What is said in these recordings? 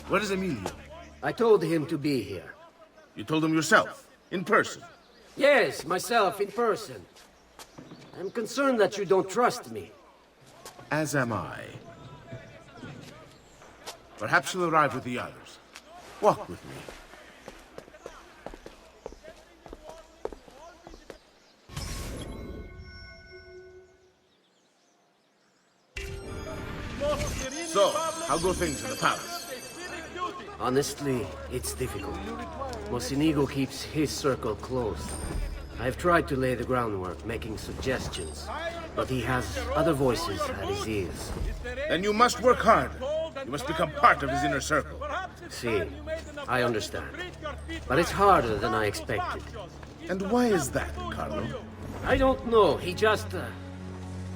Where is Emilio? I told him to be here. You told him yourself, in person. Yes, myself, in person. I'm concerned that you don't trust me. As am I. Perhaps you'll arrive with the others. Walk with me. So, how go things in the palace? Honestly, it's difficult. Mocenigo keeps his circle closed. I've tried to lay the groundwork, making suggestions, but he has other voices at his ears. Then you must work hard. You must become part of his inner circle. See, I understand. But it's harder than I expected. And why is that, Carlo? I don't know, he just...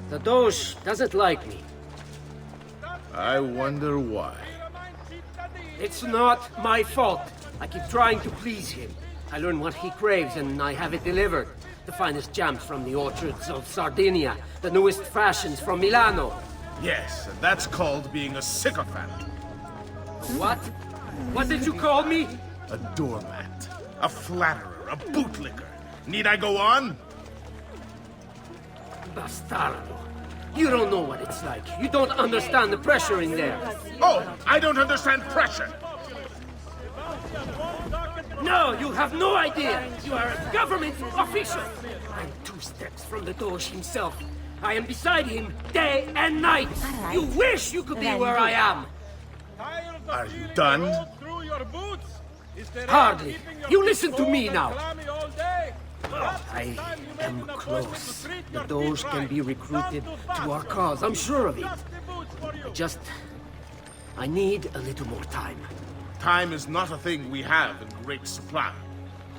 the Doge doesn't like me. I wonder why. It's not my fault. I keep trying to please him. I learn what he craves and I have it delivered. The finest jams from the orchards of Sardinia, the newest fashions from Milano. Yes, and that's called being a sycophant. What? What did you call me? A doormat, a flatterer, a bootlicker. Need I go on? Bastardo. You don't know what it's like. You don't understand the pressure in there. Oh, I don't understand pressure. No, you have no idea. You are a government official. I'm 2 steps from the Doge himself. I am beside him day and night. You wish you could be where I am. Are you done? Hardly. You listen to me now. I am close. The Doge can be recruited to our cause. I'm sure of it. I need a little more time. Time is not a thing we have in great supply.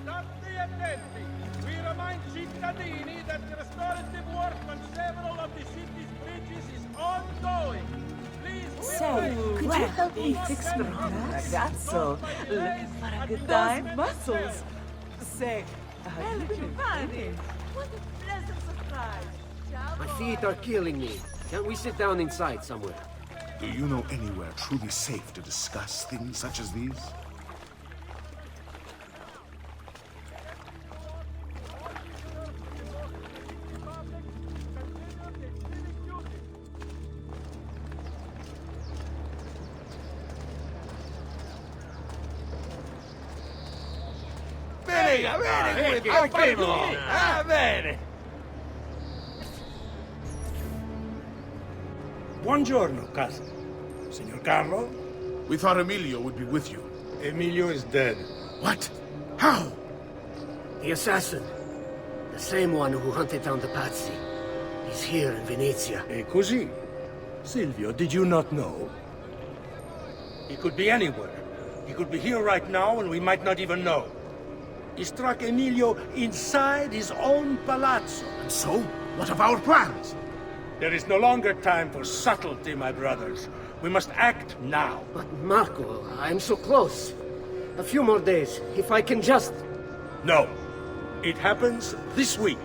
We remind cittadini that the restorative work on several of the city's bridges is ongoing. Please, So, could you help me fix the grass? Ragazzo, looking for a good time? Muscles. Say, how you doing? What a pleasant surprise. My feet are killing me. Can't we sit down inside somewhere? Do you know anywhere truly safe to discuss things such as these? Bene. Buongiorno, casa. Signor Carlo? We thought Emilio would be with you. Emilio is dead. What? How? The assassin. The same one who hunted down the Pazzi. He's here in Venezia. E così? Silvio, did you not know? He could be anywhere. He could be here right now and we might not even know. He struck Emilio inside his own palazzo. And so? What of our plans? There is no longer time for subtlety, my brothers. We must act now. But Marco, I'm so close. A few more days, if I can just... No. It happens this week.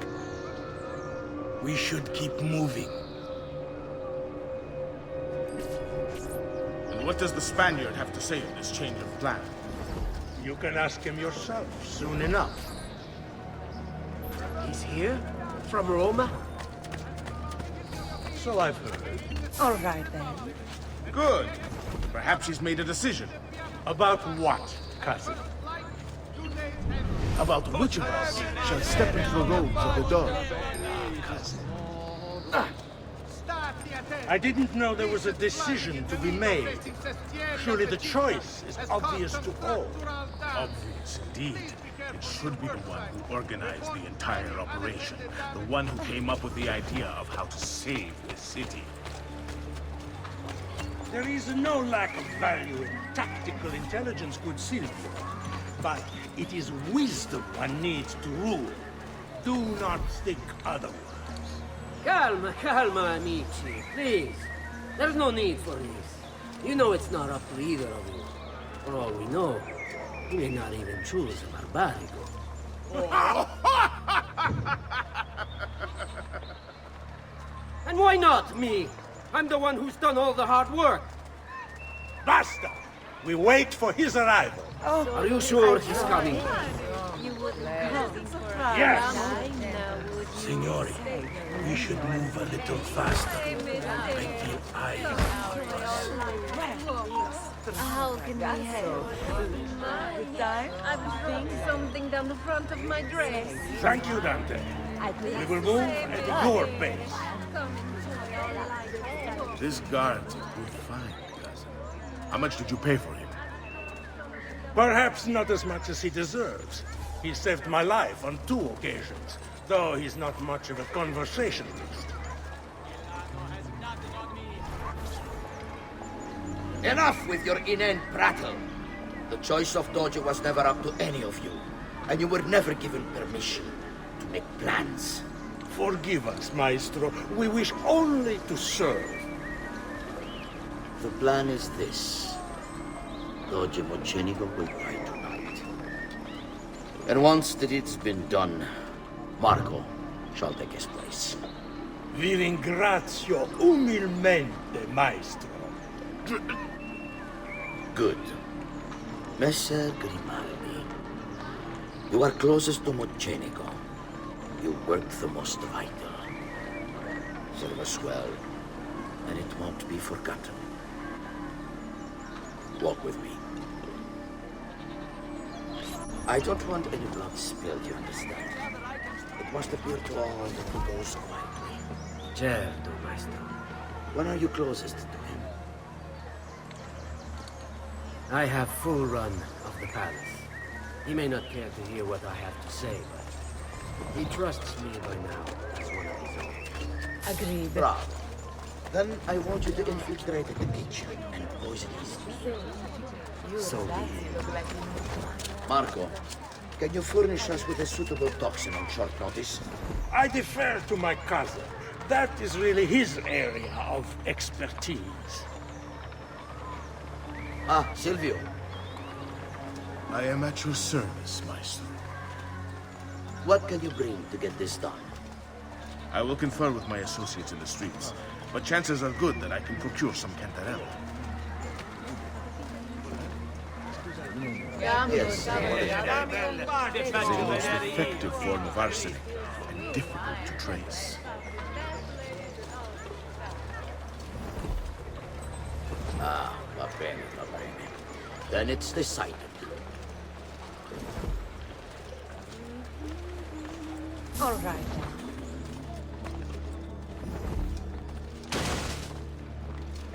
We should keep moving. And what does the Spaniard have to say of this change of plan? You can ask him yourself soon enough. He's here? From Roma? So I've heard. All right, then. Good. Perhaps he's made a decision. About what, cousin? About which of us shall step into the robes of the dog. Cousin. I didn't know there was a decision to be made. Surely the choice is obvious to all. Obvious indeed. It should be the one who organized the entire operation. The one who came up with the idea of how to save the city. There is no lack of value in tactical intelligence, good Silvio. But it is wisdom one needs to rule. Do not think otherwise. Calma, calma, amici. Please. There's no need for this. You know it's not up to either of you. For all we know, you may not even choose a barbarico. And why not me? I'm the one who's done all the hard work. Basta! We wait for his arrival. Are you sure he's coming? Yes! Signori, we should move a little faster. I feel eyes on us. How can we help? I was seeing something down the front of my dress. Thank you, Dante. We will move at your pace. This guard's a good find, cousin. How much did you pay for him? Perhaps not as much as he deserves. He saved my life on 2 occasions, though he's not much of a conversationalist. Enough with your inane prattle. The choice of Dojo was never up to any of you, and you were never given permission to make plans. Forgive us, Maestro. We wish only to serve. The plan is this. Dojo Mocenigo will die tonight. And once that it's been done, Marco shall take his place. Vi ringrazio umilmente, Maestro. Good. Messer Grimaldi, you are closest to Mocenigo. You work the most vital. Serve us well, and it won't be forgotten. Walk with me. I don't want any blood spilled, you understand? It must appear to all that he goes quietly. Certo, Maestro. When are you closest to him? I have full run of the palace. He may not care to hear what I have to say, but he trusts me by now as one of his own. Agreed. Bravo. Then I want you to infiltrate the kitchen and poison his tea. So be it. Marco, can you furnish us with a suitable toxin on short notice? I defer to my cousin. That is really his area of expertise. Ah, Silvio. I am at your service, Maestro. What can you bring to get this done? I will confer with my associates in the streets, but chances are good that I can procure some cantarella. Yes. It is a most effective form of arsenic and difficult to trace. Ah, va bene, va bene. Then it's decided. All right.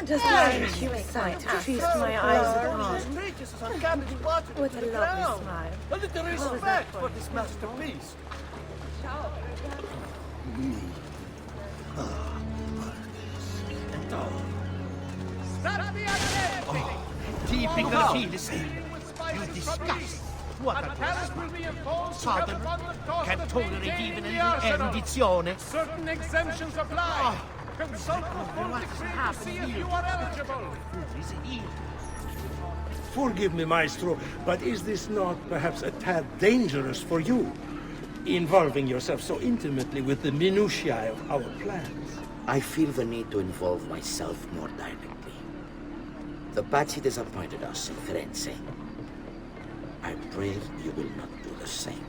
Just a cute sight to feast my eyes upon. With a lovely smile. A little respect for this masterpiece. Keeping the fetus, you disgust. What a Palace will be imposed to Father, have a bottle of toast can tolerate maintaining even the an arsenal. erudizione. Certain exemptions apply. Consult the full decree to see if you are eligible. Is he? Forgive me, Maestro, but is this not perhaps a tad dangerous for you? Involving yourself so intimately with the minutiae of our plans. I feel the need to involve myself more directly. The Pazzi disappointed us in Frorenții. I pray you will not do the same.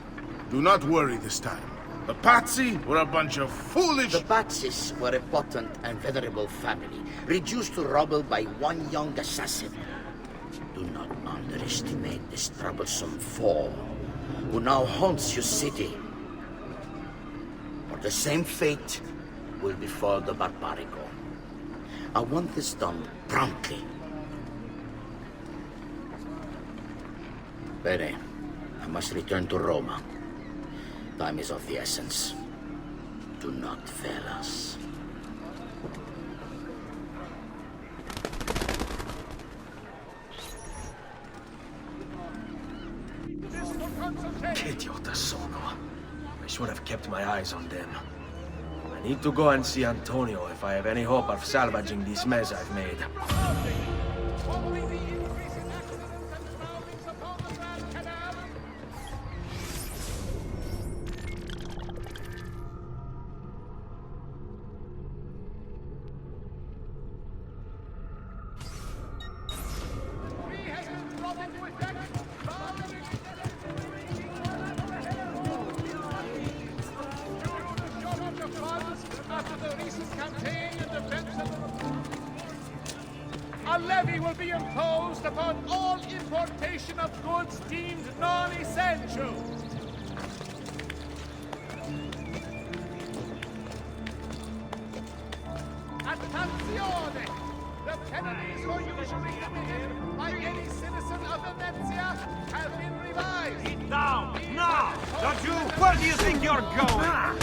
Do not worry this time. The Pazzi were a bunch of foolish... The Pazzis were a potent and venerable family, reduced to rubble by one young assassin. Do not underestimate this troublesome foe, who now haunts your city. For the same fate will befall the Barbarico. I want this done promptly. Bene, I must return to Roma. Time is of the essence. Do not fail us. Che idiota sono. I should have kept my eyes on them. I need to go and see Antonio if I have any hope of salvaging this mess I've made. Following the increasing accidents and drownings upon the Grand Canal, After the recent campaign in defense of a levy will be imposed upon all importation of goods deemed non-essential. Attenzione! The penalties for usury committed by any citizen of Venezia have been revised. Sit down! Now! Don't you? Where do you think you're going?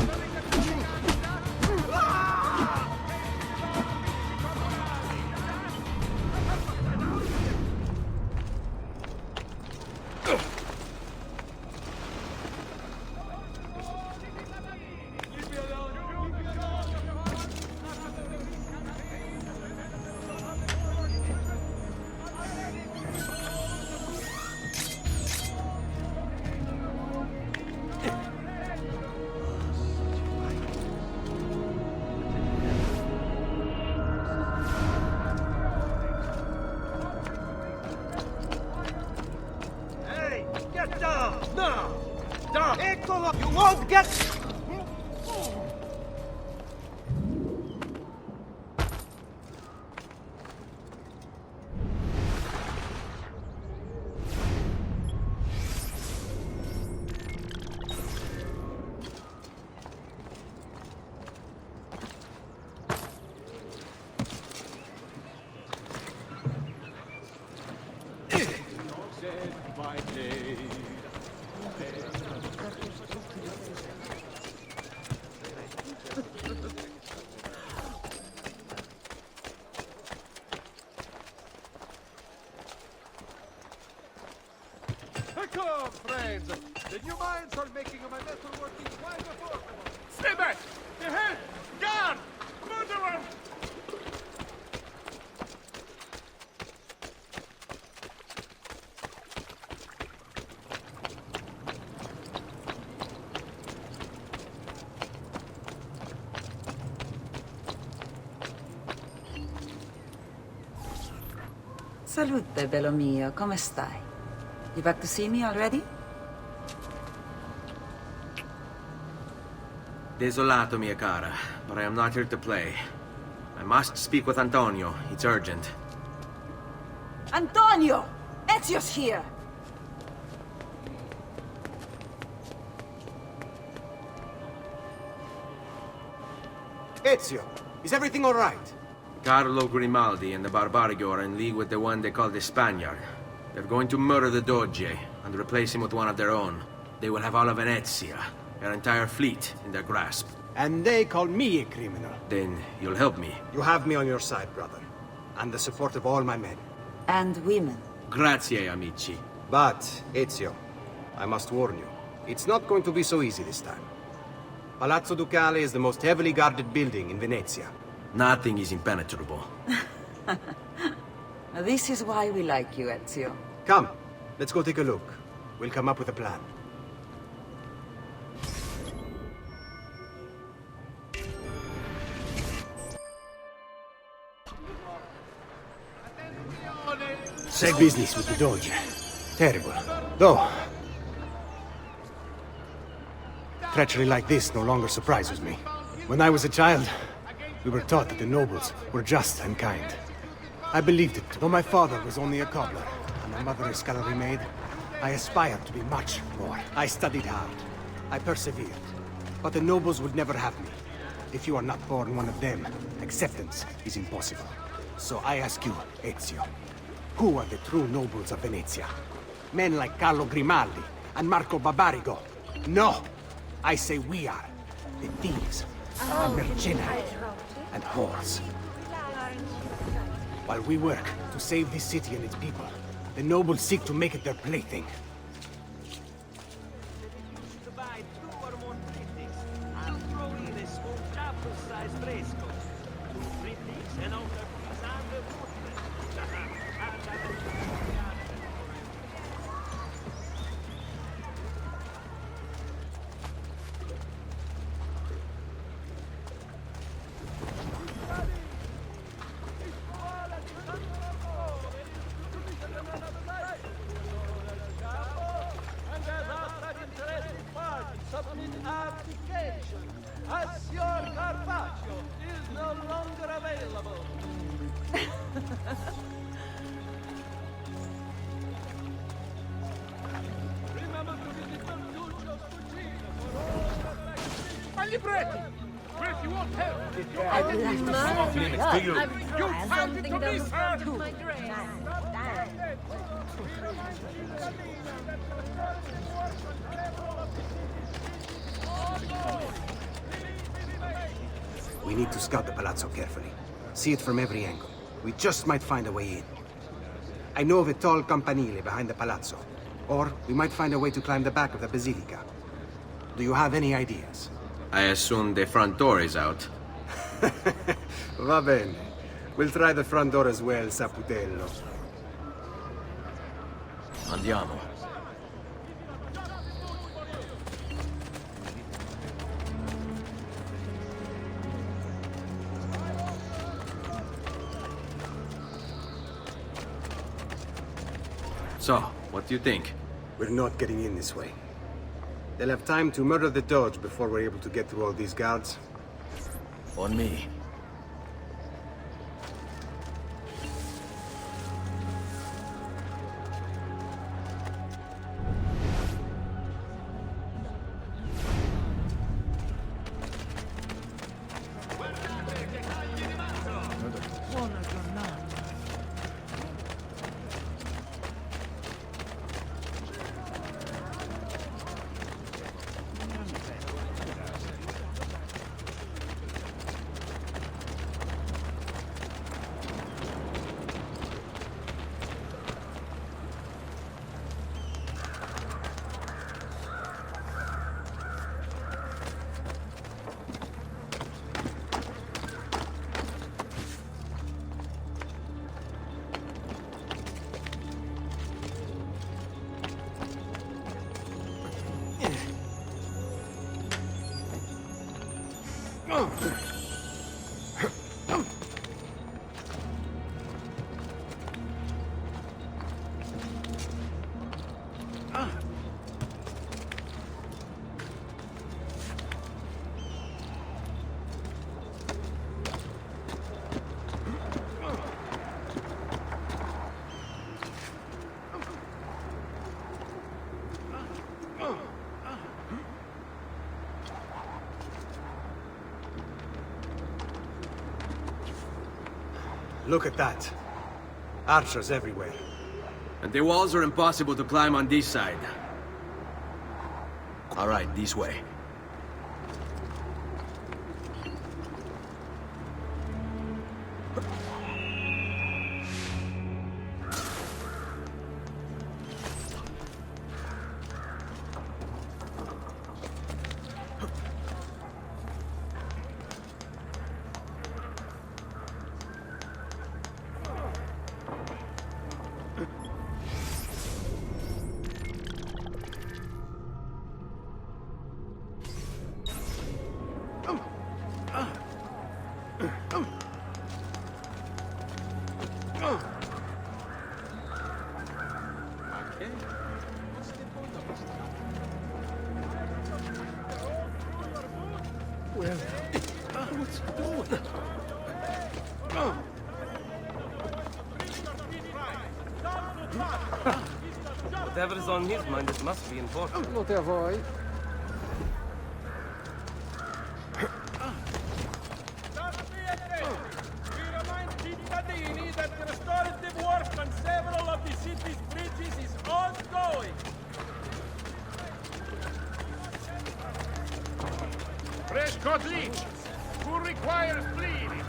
Get down! Now! Down! Eccolo! You won't get... Come, friends! The new mines are making my metalworking quite affordable. Stay back! Ahead! Guard! Murderer! Salute, bello mio. Come stai? You back to see me already? Desolato, mia cara, but I am not here to play. I must speak with Antonio. It's urgent. Antonio! Ezio's here! Ezio, is everything all right? Carlo Grimaldi and the Barbarigo are in league with the one they call the Spaniard. They're going to murder the Doge and replace him with one of their own. They will have all of Venezia, their entire fleet, in their grasp. And they call me a criminal. Then you'll help me. You have me on your side, brother. And the support of all my men. And women. Grazie, amici. But, Ezio, I must warn you, it's not going to be so easy this time. Palazzo Ducale is the most heavily guarded building in Venezia. Nothing is impenetrable. This is why we like you, Ezio. Come, let's go take a look. We'll come up with a plan. Sad business with the Doge. Terrible. Though, treachery like this no longer surprises me. When I was a child, we were taught that the nobles were just and kind. I believed it, though my father was only a cobbler, and my mother a scullery maid. I aspired to be much more. I studied hard. I persevered. But the nobles would never have me. If you are not born one of them, acceptance is impossible. So I ask you, Ezio, who are the true nobles of Venezia? Men like Carlo Grimaldi and Marco Barbarigo? No! I say we are. The thieves, and mercenary, and whores. While we work to save this city and its people, the nobles seek to make it their plaything. Keep ready! Chris, you won't help! I've been something down the front of my dress. We need to scout the palazzo carefully. See it from every angle. We just might find a way in. I know of a tall campanile behind the palazzo. Or we might find a way to climb the back of the basilica. Do you have any ideas? I assume the front door is out. Va bene. We'll try the front door as well, Saputello. Andiamo. So, what do you think? We're not getting in this way. They'll have time to murder the Doge before we're able to get through all these guards. On me. Look at that. Archers everywhere. And the walls are impossible to climb on this side. All right, this way. Whatever's on his mind, it must be important. Not a voi. We remind cittadini that the restorative work on several of the city's bridges is ongoing. Fresh cut leech. Who requires bleeding?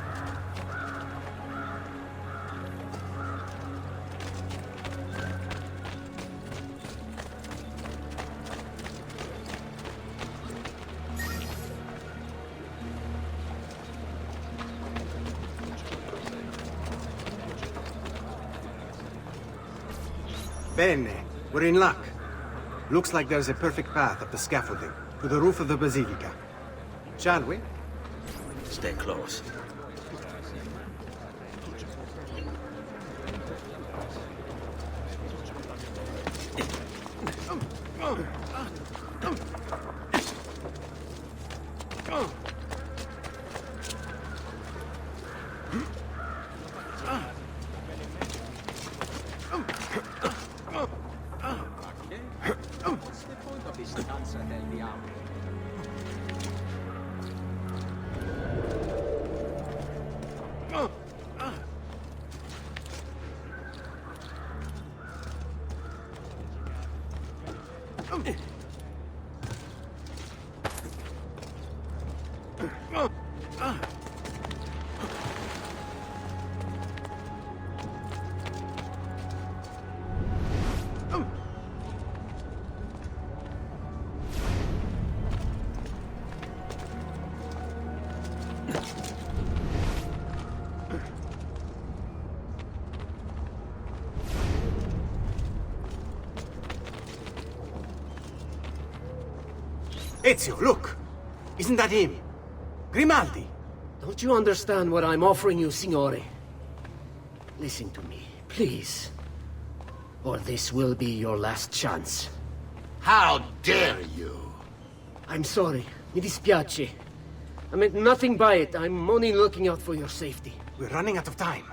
Bene. We're in luck. Looks like there's a perfect path up the scaffolding to the roof of the basilica. Shall we? Stay close. Ezio, look! Isn't that him? Grimaldi! Don't you understand what I'm offering you, Signore? Listen to me, please. Or this will be your last chance. How dare you? I'm sorry. Mi dispiace. I meant nothing by it. I'm only looking out for your safety. We're running out of time.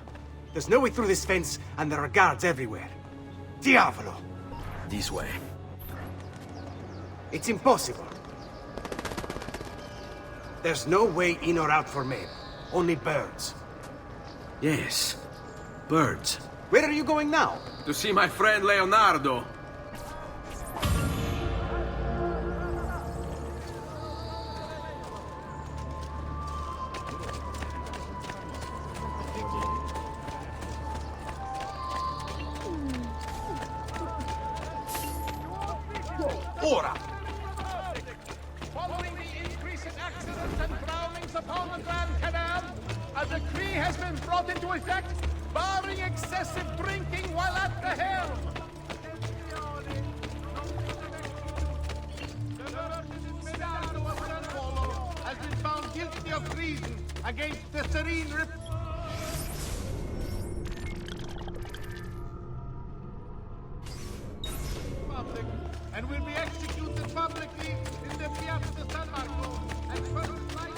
There's no way through this fence, and there are guards everywhere. Diavolo! This way. It's impossible. There's no way in or out for men. Only birds. Yes. Birds. Where are you going now? To see my friend Leonardo. Ora! Following the increase in accidents and drownings upon the Grand Canal, a decree has been brought into effect barring excessive drinking while at the helm. Has been found guilty of treason against the serene Republic and will be executed publicly in the Piazza San Marco and first light.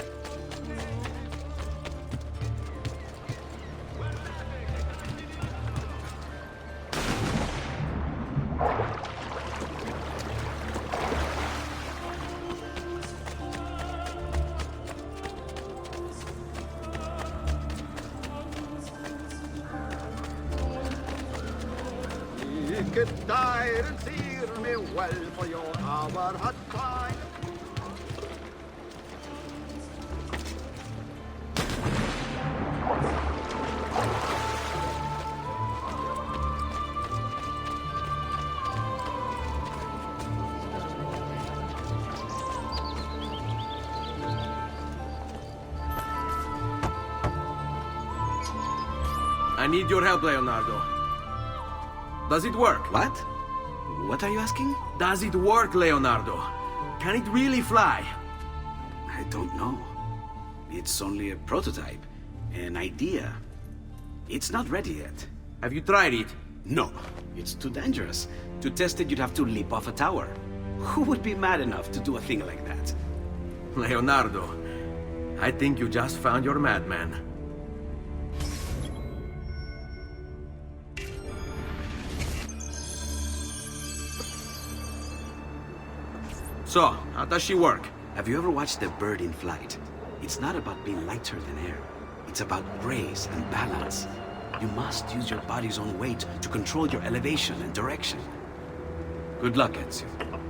I need your help, Leonardo. Does it work? What? What are you asking? Does it work, Leonardo? Can it really fly? I don't know. It's only a prototype, an idea. It's not ready yet. Have you tried it? No, it's too dangerous. To test it, you'd have to leap off a tower. Who would be mad enough to do a thing like that? Leonardo, I think you just found your madman. So, how does she work? Have you ever watched a bird in flight? It's not about being lighter than air. It's about grace and balance. You must use your body's own weight to control your elevation and direction. Good luck, Ezio.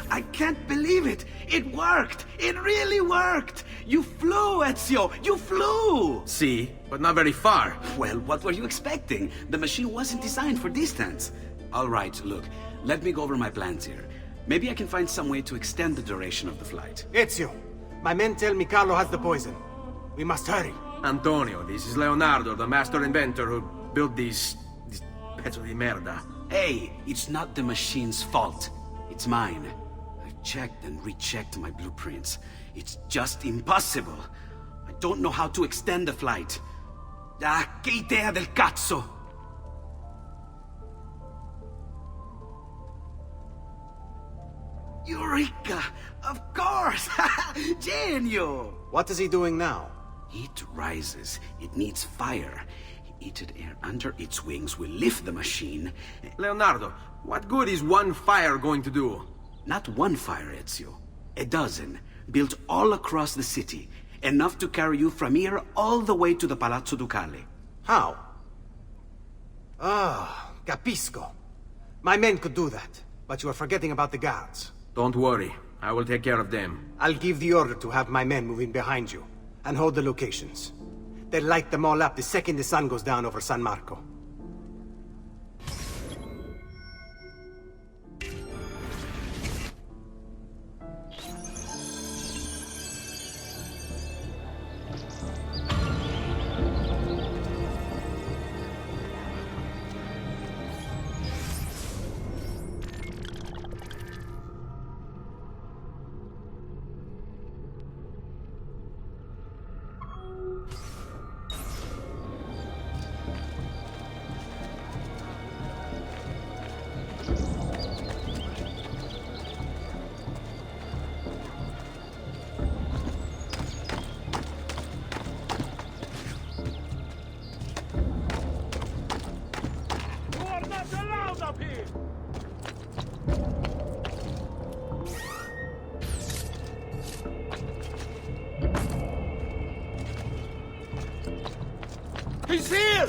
I can't believe it! It worked! It really worked! You flew, Ezio! You flew! See, but not very far. Well, what were you expecting? The machine wasn't designed for distance. All right, look, let me go over my plans here. Maybe I can find some way to extend the duration of the flight. Ezio, my men tell me Carlo has the poison. We must hurry. Antonio, this is Leonardo, the master inventor who built this pezzo di merda. Hey, it's not the machine's fault. It's mine. I've checked and rechecked my blueprints. It's just impossible. I don't know how to extend the flight. Ah, che idea del cazzo! Eureka! Of course! Genio! What is he doing now? It rises. It needs fire. Heated air under its wings will lift the machine. Leonardo, what good is one fire going to do? Not one fire, Ezio. A dozen, built all across the city. Enough to carry you from here all the way to the Palazzo Ducale. How? Ah, capisco. My men could do that, but you are forgetting about the guards. Don't worry, I will take care of them. I'll give the order to have my men move in behind you, and hold the locations. They'll light them all up the second the sun goes down over San Marco. He's here!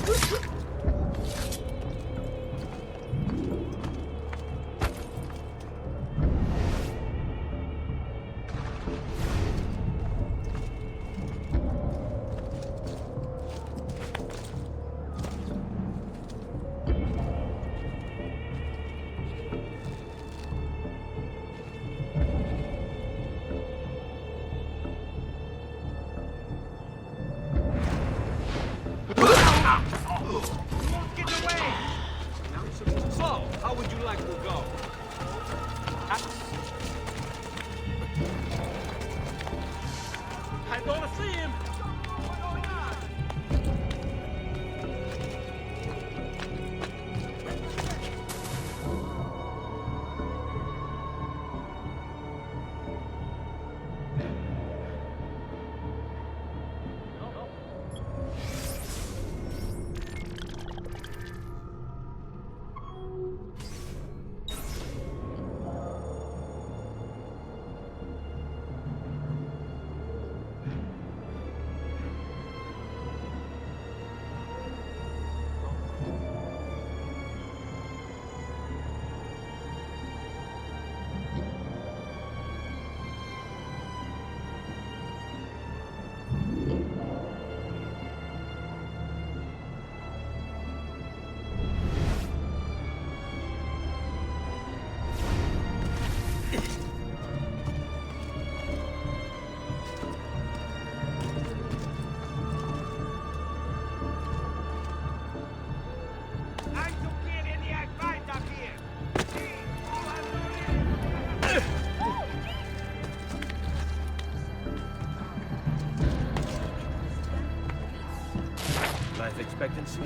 Life expectancy?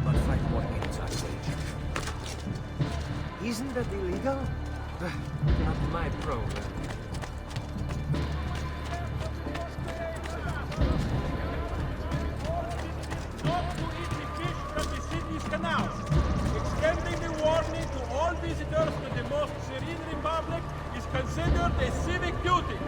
About 5 more minutes, I say. Isn't that illegal? Not my program. Not to eat the fish from the city's canals. Extending the warning to all visitors to the most serene republic is considered a civic duty.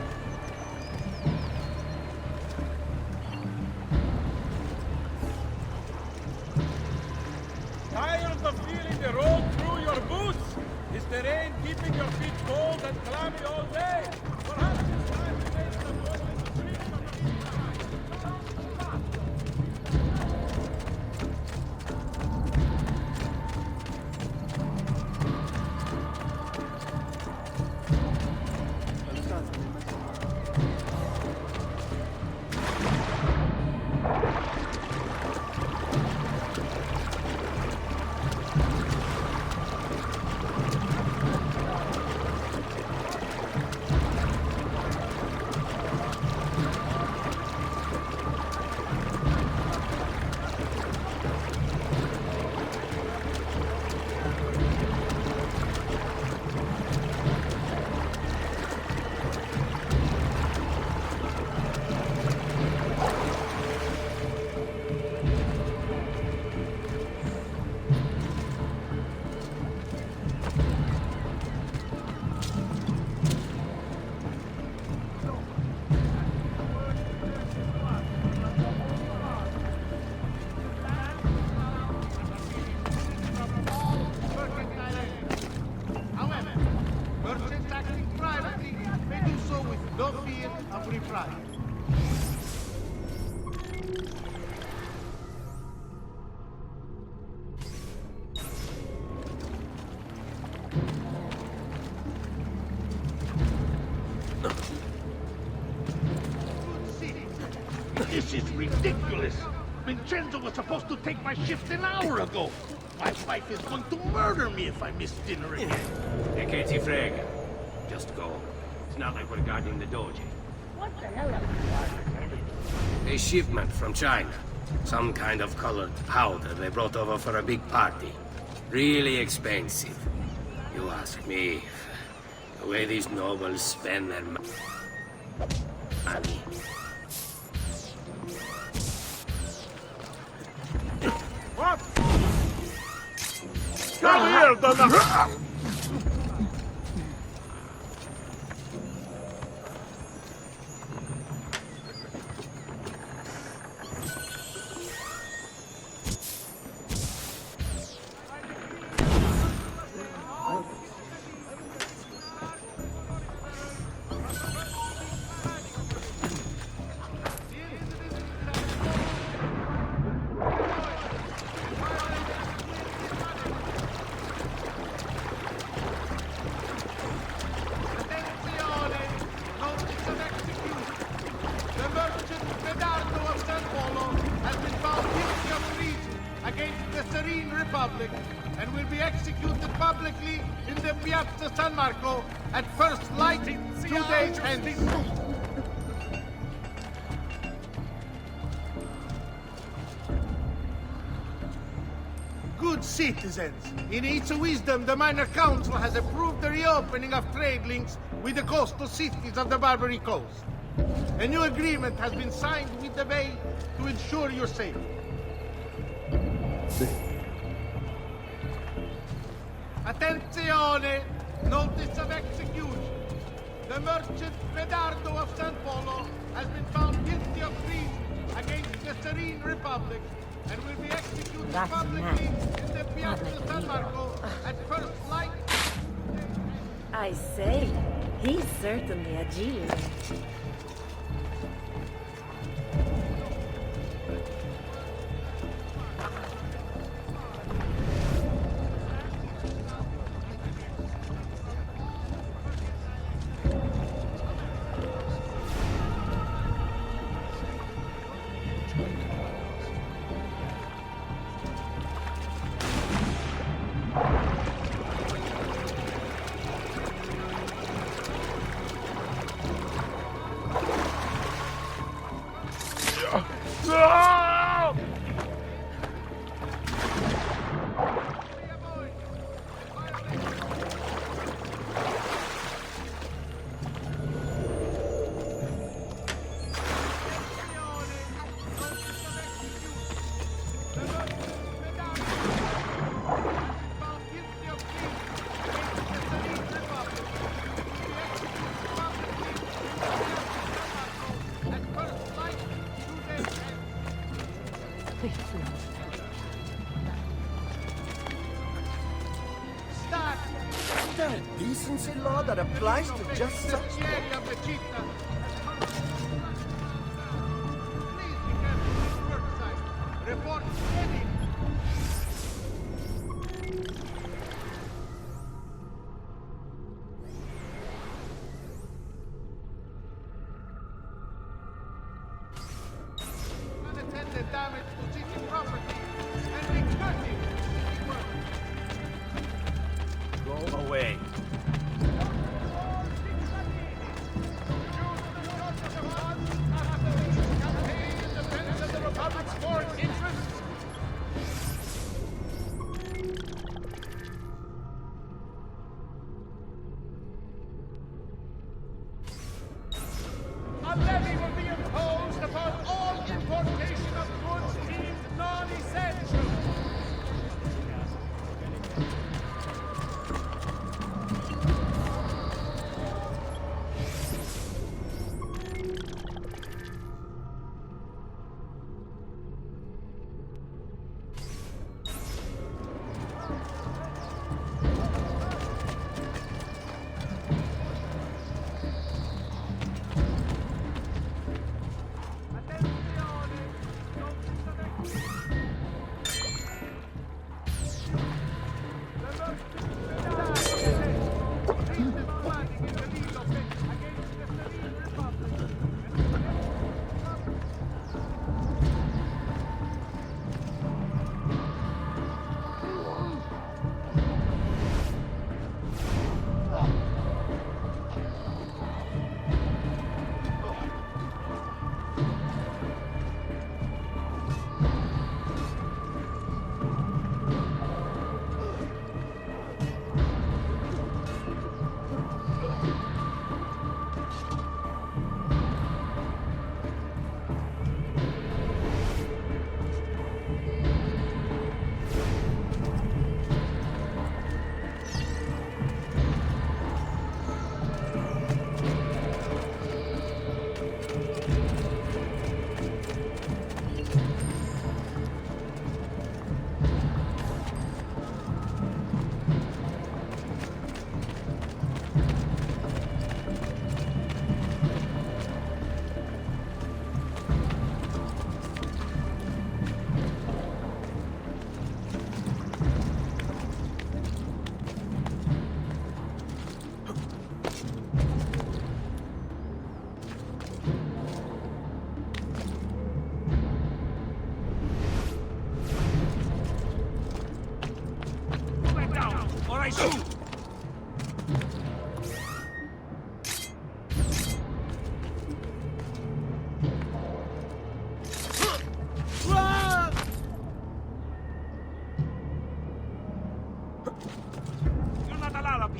Tired of feeling the road through your boots? Is the rain keeping your feet cold and clammy all day? Perhaps it's time to make some noise to drink from the This is ridiculous! Vincenzo was supposed to take my shift an hour ago! My wife is going to murder me if I miss dinner again! Che ti frega? Just go. It's not like we're guarding the doji. What the hell are you... A shipment from China. Some kind of colored powder they brought over for a big party. Really expensive. You ask me. The way these nobles spend their money. What? Come here, Donna! And will be executed publicly in the Piazza San Marco at first light 2 days hence. Good citizens, in its wisdom, the Minor Council has approved the reopening of trade links with the coastal cities of the Barbary Coast. A new agreement has been signed with the Bay to ensure your safety. Attenzione! Notice of execution. The merchant Medardo of San Polo has been found guilty of treason against the Serene Republic and will be executed publicly in the Piazza San Marco at first light. I say, he's certainly a genius. Is there a decency law that applies to just such things? Please be careful of the work site. Report heavy. Unattended damage to city property and be courteous to city workers. Go away. A levy will be imposed upon all importation of goods deemed non-essential.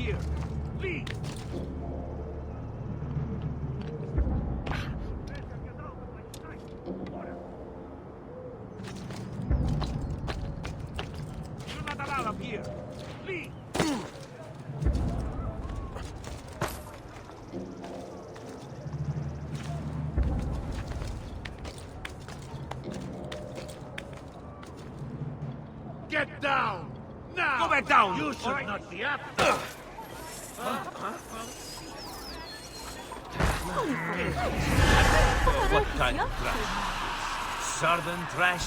here! Please! You're not allowed up here! Please! Get down! Now! Go back down! You should all right? not be up. What kind of trash? Southern trash?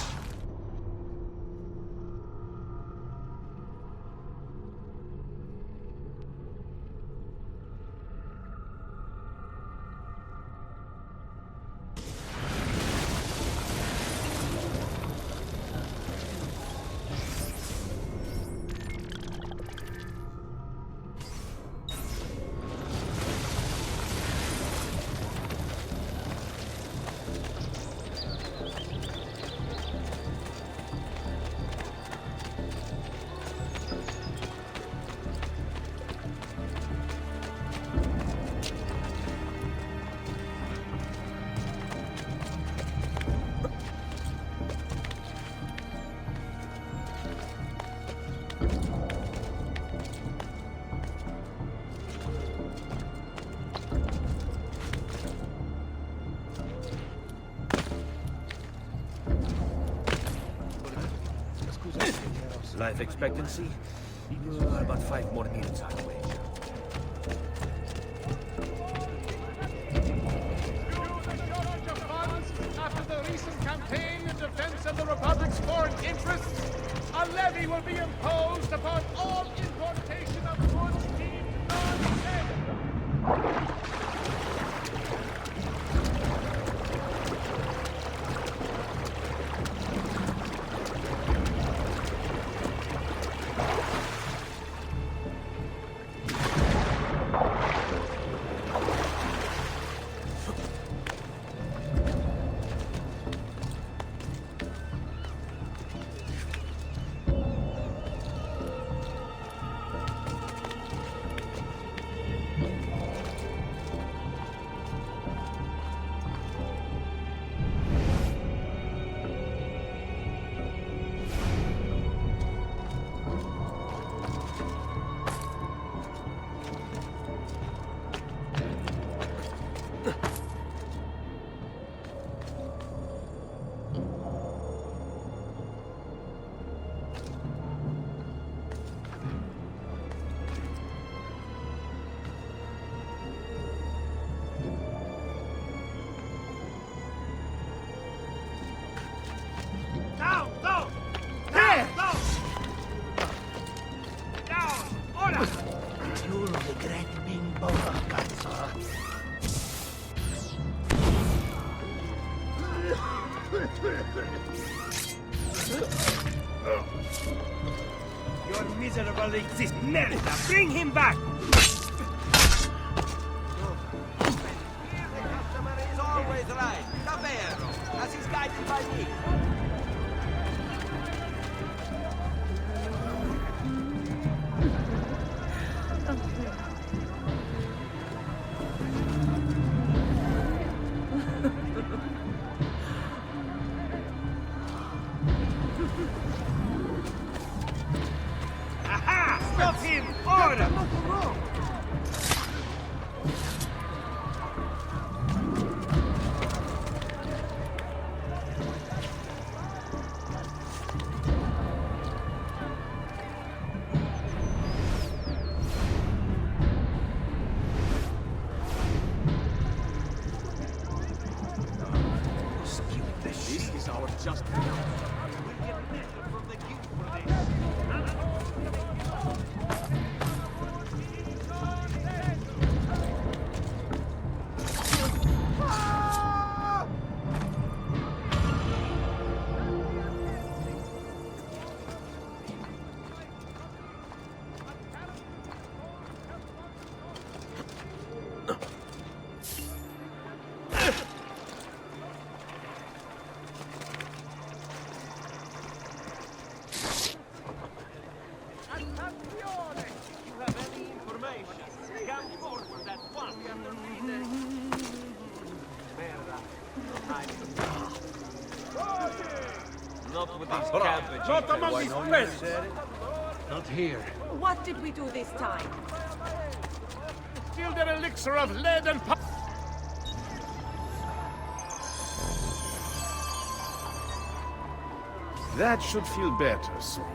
Life expectancy? About 5 more minutes on the way. After the recent campaign in defense of the Republic's foreign interests, a levy will be imposed upon all importation of goods deemed non-standard. Your miserable exist. Merda, bring him back! The customer is always right. Davvero, as is guided by me. Aha! Stop him! Order! This is our just Not with these cabbage. Not among these peasants. Not here. What did we do this time? Steal their elixir of lead and power. That should feel better soon.